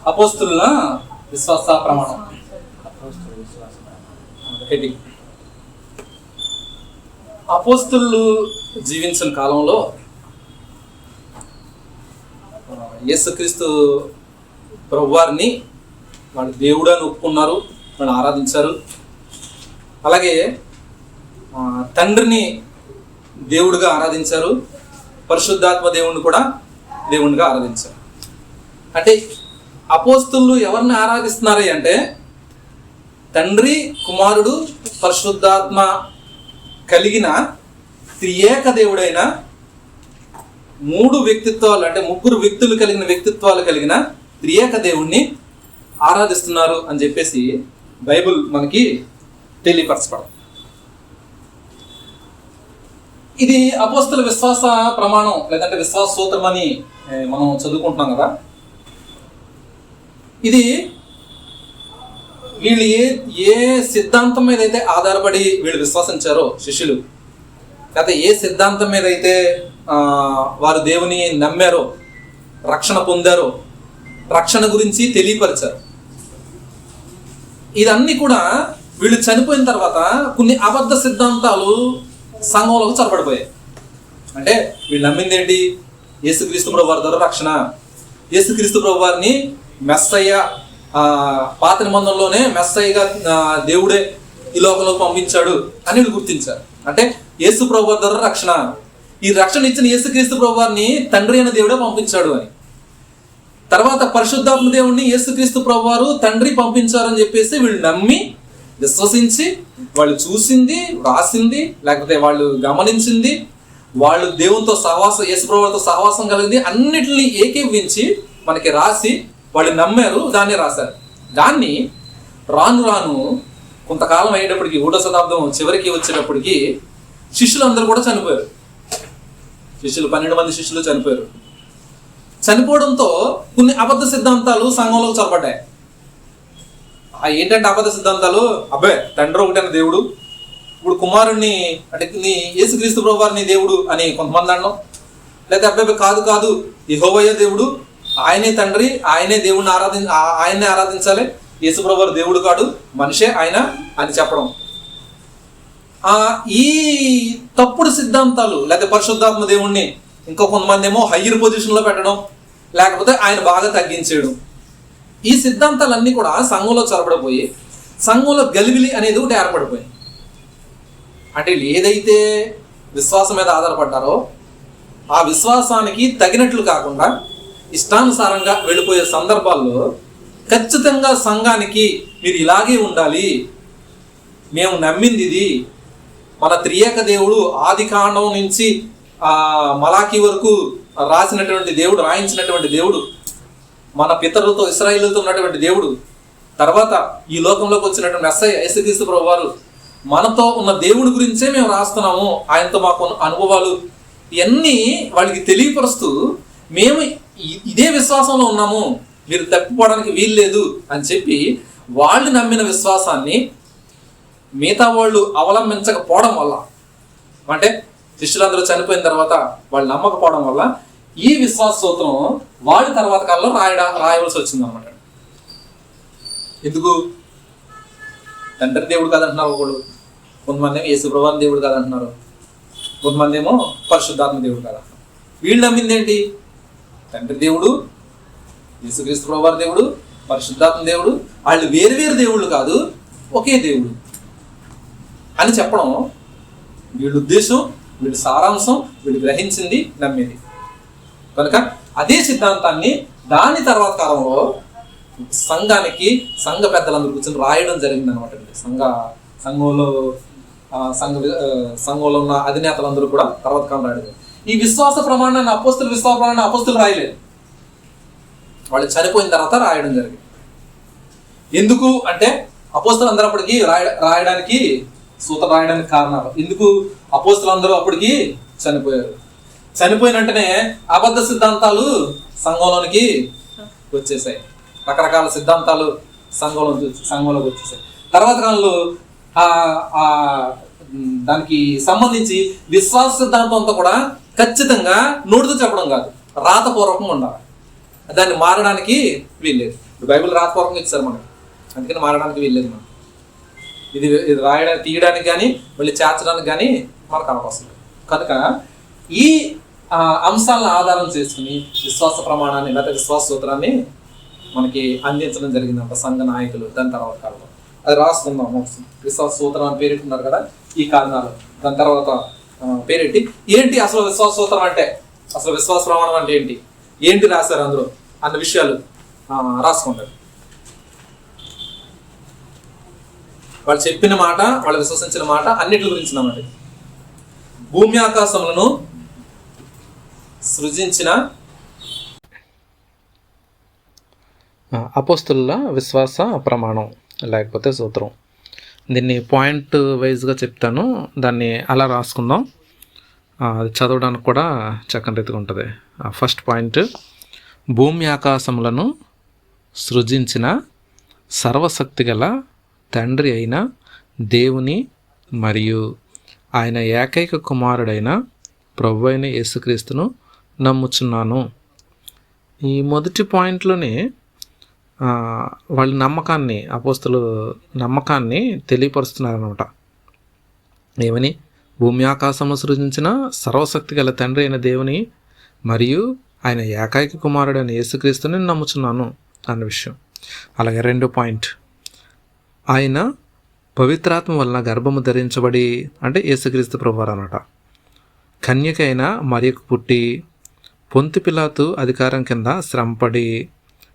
అపోస్తుల విశ్వాస ప్రమాణం హెడ్డింగ్. అపోస్తులు జీవించిన కాలంలో యేసుక్రీస్తు ప్రభువారిని వాళ్ళు దేవుడు అని ఒప్పుకున్నారు, వాళ్ళు ఆరాధించారు. అలాగే తండ్రిని దేవుడిగా ఆరాధించారు, పరిశుద్ధాత్మ దేవుణ్ణి కూడా దేవునిగా ఆరాధించారు. అంటే అపోస్తులు ఎవరిని ఆరాధిస్తున్నారు అంటే తండ్రి, కుమారుడు, పరిశుద్ధాత్మ కలిగిన త్రియేక దేవుడైన మూడు వ్యక్తిత్వాలు, అంటే ముగ్గురు వ్యక్తులు కలిగిన వ్యక్తిత్వాలు కలిగిన త్రియేక దేవుణ్ణి ఆరాధిస్తున్నారు అని చెప్పేసి బైబిల్ మనకి తెలియపరచబడదు. ఇది అపోస్తుల విశ్వాస ప్రమాణం లేదంటే విశ్వాస సూత్రం అని మనం చదువుకుంటున్నాం కదా. ఇది వీళ్ళు ఏ సిద్ధాంతం మీద అయితే ఆధారపడి వీళ్ళు విశ్వసించారో శిష్యులు, లేకపోతే ఏ సిద్ధాంతం మీద అయితే వారు దేవుని నమ్మారో, రక్షణ పొందారో, రక్షణ గురించి తెలియపరిచారు, ఇదన్నీ కూడా వీళ్ళు చనిపోయిన తర్వాత కొన్ని అబద్ధ సిద్ధాంతాలు సంఘంలోకి చొరబడిపోయాయి. అంటే వీళ్ళు నమ్మింది ఏంటి? యేసుక్రీస్తు ప్రభు వారి ద్వారా రక్షణ, యేసుక్రీస్తు ప్రభు వారిని మెస్సయ్య, పాత నిబంధనలోనే మెస్సయ్యగా దేవుడే ఈ లోకంలోకి పంపించాడు అని వీళ్ళు గుర్తించారు. అంటే యేసు ప్రభు వారి ద్వారా రక్షణ, ఈ రక్షణ ఇచ్చిన యేసుక్రీస్తు ప్రభు వారిని తండ్రి అయిన దేవుడే పంపించాడు అని. తర్వాత పరిశుద్ధాత్మ దేవుడిని యేసుక్రీస్తు ప్రభు వారు తండ్రి పంపించారని చెప్పేసి వీళ్ళు నమ్మి విశ్వసించి, వాళ్ళు చూసింది, రాసింది, లేకపోతే వాళ్ళు గమనించింది, వాళ్ళు దేవునితో సహవాసం, యేసు ప్రభు వారితో సహవాసం కలిగింది, అన్నిటిని ఏకీవించి మనకి రాసి వాళ్ళు నమ్మారు, దాన్ని రాశారు. దాన్ని రాను రాను కొంతకాలం అయ్యేటప్పటికి 3వ శతాబ్దం చివరికి వచ్చేటప్పటికి శిష్యులందరూ కూడా చనిపోయారు. 12 మంది శిష్యులు చనిపోయారు. చనిపోవడంతో కొన్ని అబద్ధ సిద్ధాంతాలు సంఘంలోకి చొరబడ్డాయి. ఏంటంటే అబద్ధ సిద్ధాంతాలు, అబ్బాయి తండ్రి ఒకటైన దేవుడు, ఇప్పుడు కుమారుణ్ణి అంటే యేసుక్రీస్తు ప్రభు వారిని దేవుడు అని కొంతమంది అనడం, లేకపోతే అబ్బాయి కాదు యెహోవా దేవుడు, ఆయనే తండ్రి, ఆయనే దేవుడిని ఆయన్నే ఆరాధించాలి, యేసు ప్రభు వారు దేవుడు కాడు, మనిషే ఆయన అని చెప్పడం. ఈ తప్పుడు సిద్ధాంతాలు, లేకపోతే పరిశుద్ధాత్మ దేవుణ్ణి ఇంకో కొంతమంది ఏమో హయ్యర్ పొజిషన్లో పెట్టడం, లేకపోతే ఆయన బాగా తగ్గించేయడం, ఈ సిద్ధాంతాలన్నీ కూడా సంఘంలో చొరబడిపోయి సంఘంలో గలిబిలి అనేది ఒకటి ఏర్పడిపోయింది. అంటే ఏదైతే విశ్వాసం మీద ఆధారపడ్డారో ఆ విశ్వాసానికి తగినట్లు కాకుండా ఇష్టానుసారంగా వెళ్ళిపోయే సందర్భాల్లో ఖచ్చితంగా సంఘానికి మీరు ఇలాగే ఉండాలి, మేము నమ్మింది ఇది, మన త్రియేక దేవుడు ఆది కాండం నుంచి మలాకి వరకు రాసినటువంటి దేవుడు, రాయించినటువంటి దేవుడు, మన పితరులతో ఇశ్రాయేలుతో ఉన్నటువంటి దేవుడు, తర్వాత ఈ లోకంలోకి వచ్చినటువంటి మెస్సయ్య యేసుక్రీస్తు ప్రభు వారు, మనతో ఉన్న దేవుడి గురించే మేము రాస్తున్నాము, ఆయనతో మాకు అనుభవాలు, ఇవన్నీ వాళ్ళకి తెలియపరుస్తూ మేము ఇదే విశ్వాసంలో ఉన్నాము, మీరు తప్పిపోవడానికి వీల్లేదు అని చెప్పి వాళ్ళు నమ్మిన విశ్వాసాన్ని మిగతా వాళ్ళు అవలంబించకపోవడం వల్ల, అంటే శిష్యులందరూ చనిపోయిన తర్వాత వాళ్ళు నమ్మకపోవడం వల్ల ఈ విశ్వాస సూత్రం వాళ్ళు తర్వాత కాలంలో రాయవలసి వచ్చింది అనమాట. ఎందుకు? తండ్రి దేవుడు కాదంటున్నారు ఒకడు, కొంతమంది ఏమో యేసు ప్రభువారి దేవుడు కాదంటున్నారు, కొంతమంది ఏమో పరిశుద్ధాత్మ దేవుడు కాదంటున్నారు. వీళ్ళు నమ్మింది ఏంటి? తండ్రి దేవుడు, యేసుక్రీస్తు ప్రభువారి దేవుడు, పరిశుద్ధాత్మ దేవుడు, వాళ్ళు వేరు దేవుళ్ళు కాదు, ఒకే దేవుడు అని చెప్పడం వీళ్ళ ఉద్దేశం, వీళ్ళ సారాంశం, వీళ్ళు గ్రహించింది, నమ్మేది. కనుక అదే సిద్ధాంతాన్ని దాని తర్వాత కాలంలో సంఘ పెద్దలందరూ కూర్చొని రాయడం జరిగింది అనమాట. సంఘంలో ఉన్న అధినేతలందరూ కూడా తర్వాత కాలం రాయడం. ఈ విశ్వాస ప్రమాణాన్ని అపోస్తులు రాయలేదు, వాళ్ళు చనిపోయిన తర్వాత రాయడం జరిగింది. ఎందుకు అంటే అపోస్తులు అందరూ అప్పటికి రాయడానికి సూత్రం రాయడానికి కారణాలు. ఎందుకు? అపోస్తులు అందరూ అప్పటికి చనిపోయారు. చనిపోయిన వెంటనే అబద్ధ సిద్ధాంతాలు సంఘంలోనికి వచ్చేసాయి, రకరకాల సిద్ధాంతాలు సంఘంలోకి వచ్చేసాయి. తర్వాత కాలంలో దానికి సంబంధించి విశ్వాస సిద్ధాంతం అంతా కూడా ఖచ్చితంగా నోటితో చెప్పడం కాదు, రాతపూర్వకంగా ఉండాలి. దాన్ని మారడానికి వీల్లేదు. ఇప్పుడు బైబిల్ రాతపూర్వకంగా ఇచ్చారు మనకి, అందుకని మారడానికి వీల్లేదు. మనం ఇది రాయడానికి, తీయడానికి కానీ మళ్ళీ చేర్చడానికి కానీ మనకు అవకాశం లేదు. కనుక ఈ అంశాలను ఆధారం చేసుకుని విశ్వాస ప్రమాణాన్ని లేదా విశ్వాస సూత్రాన్ని మనకి అందించడం జరిగిందంట సంఘ నాయకులు. దాని తర్వాత కాలంలో అది రాసుకుందాం. విశ్వాస సూత్రం అని పేరెట్టున్నారు కదా ఈ కారణాలు. దాని తర్వాత పేరెట్టి ఏంటి అసలు విశ్వాస సూత్రం అంటే, అసలు విశ్వాస ప్రమాణం అంటే ఏంటి రాశారు అందులో అన్న విషయాలు రాసుకుంటారు. వాళ్ళు చెప్పిన మాట, వాళ్ళు విశ్వసించిన మాట అన్నిటి గురించి అన్నమాట. భూమి ఆకాశములను సృజించిన అపోస్తుల విశ్వాస ప్రమాణం లేకపోతే సూత్రం. దీన్ని పాయింట్ వైజ్గా చెప్తాను, దాన్ని అలా రాసుకుందాం. అది చదవడానికి కూడా చక్కని రీతిగా ఉంటుంది. ఫస్ట్ పాయింట్, భూమి ఆకాశములను సృజించిన సర్వశక్తి గల తండ్రి అయిన దేవుని మరియు ఆయన ఏకైక కుమారుడైన ప్రభు అయిన యేసుక్రీస్తును నమ్ముచున్నాను. ఈ మొదటి పాయింట్లోనే వాళ్ళ నమ్మకాన్ని, అపోస్తులు నమ్మకాన్ని తెలియపరుస్తున్నారనమాట. ఏమని? భూమి ఆకాశంలో సృజించిన సర్వశక్తి గల తండ్రి అయిన దేవుని మరియు ఆయన ఏకైక కుమారుడైన యేసుక్రీస్తుని నమ్ముచున్నాను అన్న విషయం. అలాగే రెండో పాయింట్, ఆయన పవిత్రాత్మ వలన గర్భము ధరించబడి, అంటే యేసుక్రీస్తు ప్రభువారు అన్నమాట, కన్యకైన మరియకు పుట్టి, పొంతి పిలాతు అధికారం కింద శ్రమపడి,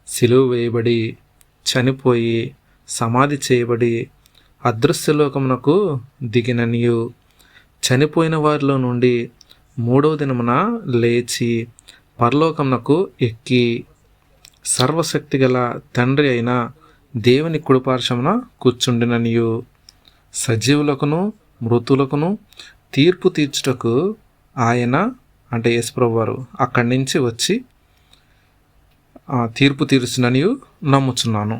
సిలువ వేయబడి, చనిపోయి, సమాధి చేయబడి, అదృశ్యలోకమునకు దిగిననియు, చనిపోయిన వారిలో నుండి 3వ దినమున లేచి పరలోకమునకు ఎక్కి, సర్వశక్తి గల తండ్రి అయిన దేవుని కుడిపార్శ్వమున కూర్చుండిననియు, సజీవులకును మృతులకును తీర్పు తీర్చుటకు ఆయన, అంటే యేసుప్రభు వారు అక్కడి నుంచి వచ్చి తీర్పు తీర్చుననియు నమ్ముచున్నాను.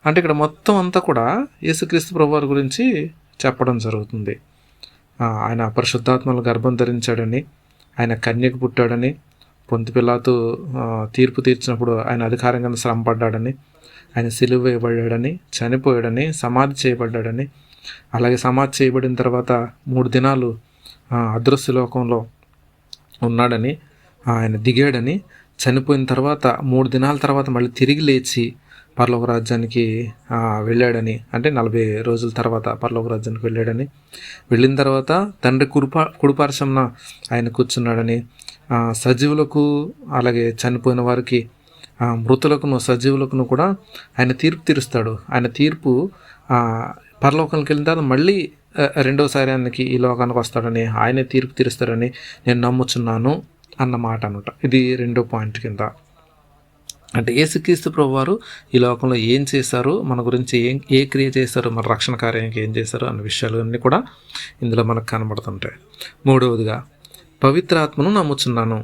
అంటే ఇక్కడ మొత్తం అంతా కూడా యేసుక్రీస్తు ప్రభు వారి గురించి చెప్పడం జరుగుతుంది. ఆయన పరిశుద్ధాత్మలు గర్భం ధరించాడని, ఆయన కన్యకు పుట్టాడని, పొంతి పిలాతు తీర్పు తీర్చినప్పుడు ఆయన అధికారంగా శ్రమ పడ్డాడని, ఆయన సిలువ వేయబడ్డాడని, చనిపోయాడని, సమాధి చేయబడ్డాడని, అలాగే సమాధి చేయబడిన తర్వాత 3 దినాలు అదృశ్య లోకంలో ఉన్నాడని, ఆయన దిగాడని, చనిపోయిన తర్వాత 3 దినాల తర్వాత మళ్ళీ తిరిగి లేచి పరలోక రాజ్యానికి వెళ్ళాడని, అంటే 40 రోజుల తర్వాత పరలోక రాజ్యానికి వెళ్ళాడని, వెళ్ళిన తర్వాత తండ్రి కుడిపార్శ్వమున ఆయన కూర్చున్నాడని, సజీవులకు అలాగే చనిపోయిన వారికి, మృతులకును సజీవులకును కూడా ఆయన తీర్పు తీరుస్తాడు. ఆయన తీర్పు పరలోకానికి వెళ్ళిన తర్వాత మళ్ళీ రెండోసారి ఆయనకి ఈ లోకానికి వస్తాడని, ఆయనే తీర్పు తీరుస్తాడని నేను నమ్ముచున్నాను అన్నమాట అనమాట. ఇది రెండో పాయింట్ కింద. అంటే యేసుక్రీస్తు ప్రభువారు ఈ లోకంలో ఏం చేశారు, మన గురించి ఏ క్రియ చేశారు, మన రక్షణ కార్యానికి ఏం చేశారు అన్న విషయాలు అన్నీ కూడా ఇందులో మనకు కనబడుతుంటాయి. మూడవదిగా పవిత్రాత్మను నమ్ముచున్నాను.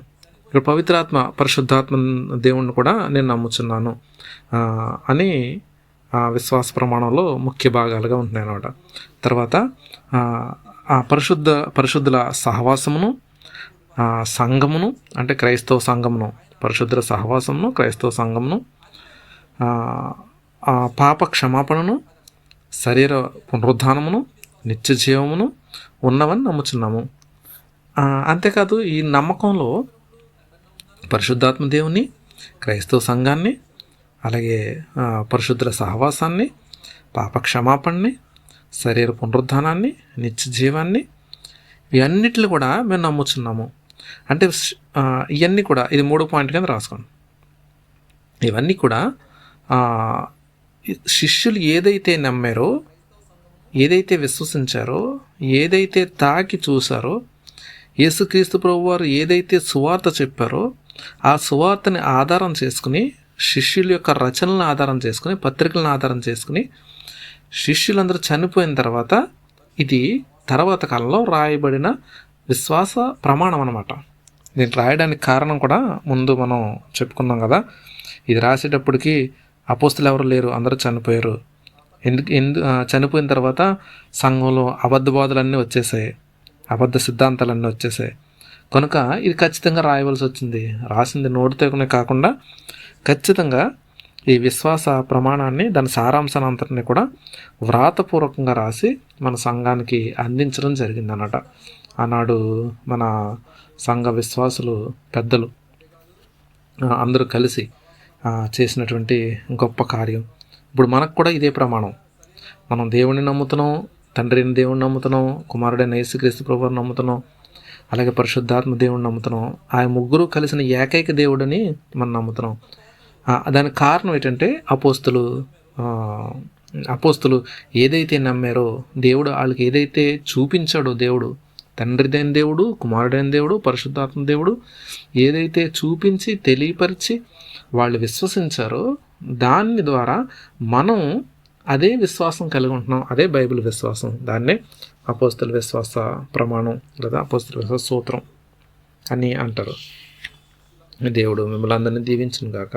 ఇక్కడ పవిత్రాత్మ, పరిశుద్ధాత్మ దేవుణ్ణి కూడా నేను నమ్ముచున్నాను అని విశ్వాస ప్రమాణంలో ముఖ్య భాగాలుగా ఉంటున్నాయి అన్నమాట. తర్వాత పరిశుద్ధుల సహవాసమును, సంఘమును, అంటే క్రైస్తవ సంఘమును, పరిశుద్ధుల సహవాసమును, క్రైస్తవ సంఘమును, పాప క్షమాపణను, శరీర పునరుద్ధానమును, నిత్య జీవమును ఉన్నవని నమ్ముచున్నాము. అంతేకాదు ఈ నమ్మకంలో పరిశుద్ధాత్మ దేవుని, క్రైస్తవ సంఘాన్ని, అలాగే పరిశుద్ధుల సహవాసాన్ని, పాప క్షమాపణని, శరీర పునరుద్ధానాన్ని, నిత్య జీవాన్ని, ఇవన్నిటిని కూడా మేము నమ్ముచున్నాము. అంటే ఇవన్నీ కూడా, ఇది 3 పాయింట్ కింద రాసుకోండి. ఇవన్నీ కూడా శిష్యులు ఏదైతే నమ్మారో, ఏదైతే విశ్వసించారో, ఏదైతే తాకి చూసారో, యేసుక్రీస్తు ప్రభువారు ఏదైతే సువార్త చెప్పారో ఆ సువార్తని ఆధారం చేసుకుని, శిష్యుల యొక్క రచనలను ఆధారం చేసుకుని, పత్రికలను ఆధారం చేసుకుని, శిష్యులందరూ చనిపోయిన తర్వాత ఇది తర్వాత కాలంలో రాయబడిన విశ్వాస ప్రమాణం అన్నమాట. దీన్ని రాయడానికి కారణం కూడా ముందు మనం చెప్పుకున్నాం కదా. ఇది రాసేటప్పటికి అపోస్తులు ఎవరు లేరు, అందరూ చనిపోయారు. చనిపోయిన తర్వాత సంఘంలో అబద్ధ బోధలన్నీ వచ్చేసాయి, అబద్ధ సిద్ధాంతాలన్నీ వచ్చేసాయి. కనుక ఇది ఖచ్చితంగా రాయవలసి వచ్చింది. రాసింది నోటితోనే కాకుండా ఖచ్చితంగా ఈ విశ్వాస ప్రమాణాన్ని, దాని సారాంశాన్ని అంతటిని కూడా వ్రాతపూర్వకంగా రాసి మన సంఘానికి అందించడం జరిగిందన్నమాట. ఆనాడు మన సంఘ విశ్వాసులు పెద్దలు అందరూ కలిసి చేసినటువంటి గొప్ప కార్యం. ఇప్పుడు మనకు కూడా ఇదే ప్రమాణం. మనం దేవుడిని నమ్ముతున్నాం, తండ్రి అయిన దేవుడిని నమ్ముతున్నాం, కుమారుడైన యేసుక్రీస్తు ప్రభువుని నమ్ముతున్నాం, అలాగే పరిశుద్ధాత్మ దేవుడిని నమ్ముతున్నాం. ఆ ముగ్గురు కలిసిన ఏకైక దేవుడిని మనం నమ్ముతున్నాం. దానికి కారణం ఏంటంటే అపోస్తులు ఏదైతే నమ్మారో, దేవుడు వాళ్ళకి ఏదైతే చూపించాడో, దేవుడు తండ్రిదైన దేవుడు, కుమారుడైన దేవుడు, పరిశుద్ధాత్మ దేవుడు ఏదైతే చూపించి తెలియపరిచి వాళ్ళు విశ్వసించారో, దాని ద్వారా మనం అదే విశ్వాసం కలిగి ఉంటున్నాం. అదే బైబిల్ విశ్వాసం. దాన్నే అపోస్తుల విశ్వాస ప్రమాణం లేదా అపోస్తుల విశ్వాస సూత్రం అని అంటారు. దేవుడు మిమ్మల్ని అందరినీ దీవించును గాక.